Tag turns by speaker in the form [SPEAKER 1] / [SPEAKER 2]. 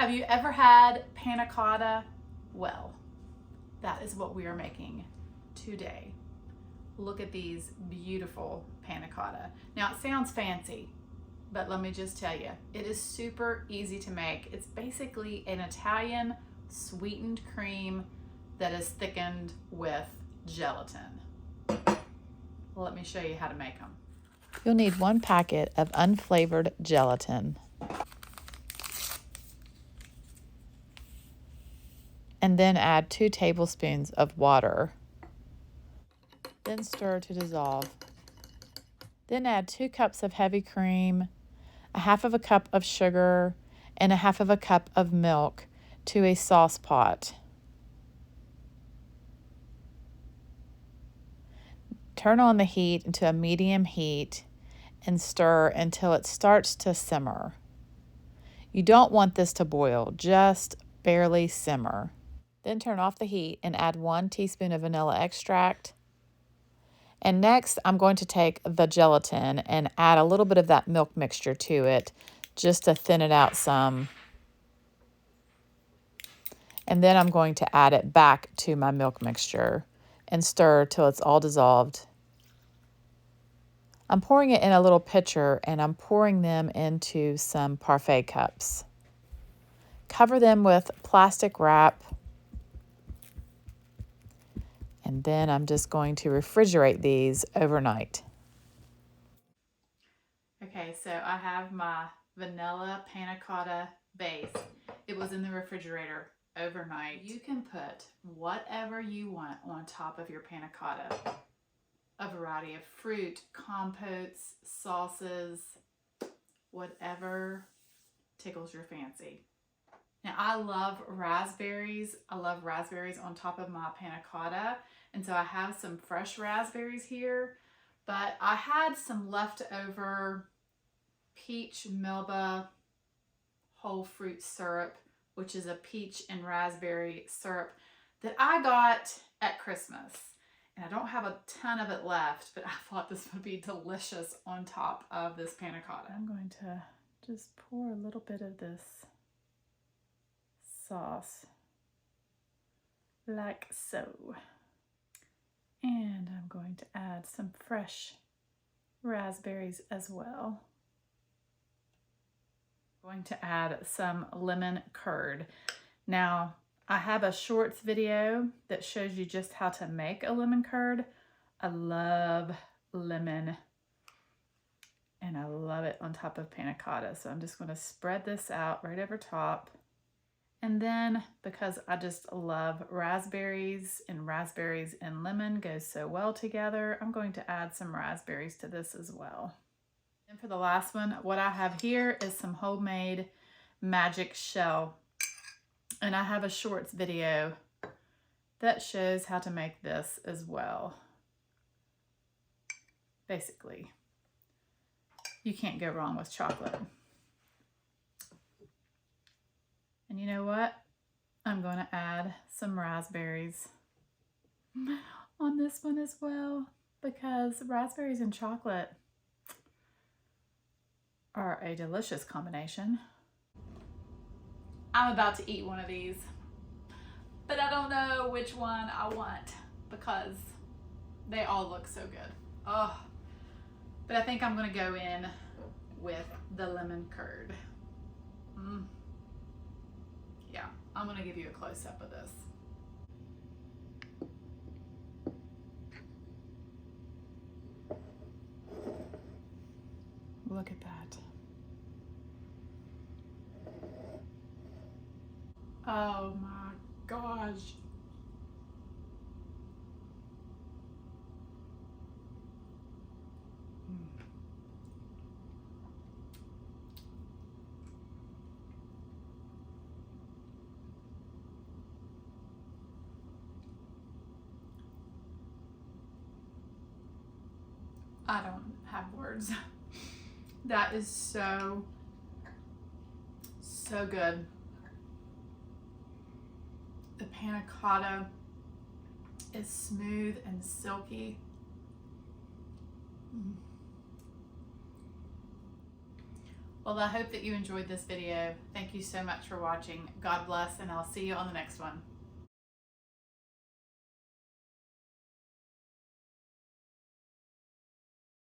[SPEAKER 1] Have you ever had panna cotta? Well, that is what we are making today. Look at these beautiful panna cotta. Now it sounds fancy, but let me just tell you, it is super easy to make. It's basically an Italian sweetened cream that is thickened with gelatin. Let me show you how to make them.
[SPEAKER 2] You'll need 1 packet of unflavored gelatin. And then add 2 tablespoons of water. Then stir to dissolve. Then add 2 cups of heavy cream, 1/2 cup of sugar, and 1/2 cup of milk to a sauce pot. Turn on the heat into a medium heat and stir until it starts to simmer. You don't want this to boil, just barely simmer. Then turn off the heat and add 1 teaspoon of vanilla extract. And next, I'm going to take the gelatin and add a little bit of that milk mixture to it just to thin it out some. And then I'm going to add it back to my milk mixture and stir till it's all dissolved. I'm pouring it in a little pitcher and I'm pouring them into some parfait cups. Cover them with plastic wrap. And then I'm just going to refrigerate these overnight.
[SPEAKER 1] Okay, so I have my vanilla panna cotta base. It was in the refrigerator overnight. You can put whatever you want on top of your panna cotta. A variety of fruit, compotes, sauces, whatever tickles your fancy. Now I love raspberries. I love raspberries on top of my panna cotta. And so I have some fresh raspberries here, but I had some leftover peach melba whole fruit syrup, which is a peach and raspberry syrup that I got at Christmas. And I don't have a ton of it left, but I thought this would be delicious on top of this panna cotta. I'm going to just pour a little bit of this sauce like so. And I'm going to add some fresh raspberries as well. I'm going to add some lemon curd. Now, I have a shorts video that shows you just how to make a lemon curd. I love lemon and I love it on top of panna cotta. So I'm just going to spread this out right over top. And then, because I just love raspberries and lemon go so well together, I'm going to add some raspberries to this as well. And for the last one, what I have here is some homemade magic shell. And I have a shorts video that shows how to make this as well. Basically, you can't go wrong with chocolate. And you know what? I'm going to add some raspberries on this one as well, because raspberries and chocolate are a delicious combination. I'm about to eat one of these, but I don't know which one I want because they all look so good. Oh, but I think I'm going to go in with the lemon curd. Yeah, I'm going to give you a close-up of this. Look at that. Oh my gosh. I don't have words. That is so good. The panna cotta is smooth and silky. Well, I hope that you enjoyed this video. Thank you so much for watching. God bless, and I'll see you on the next one.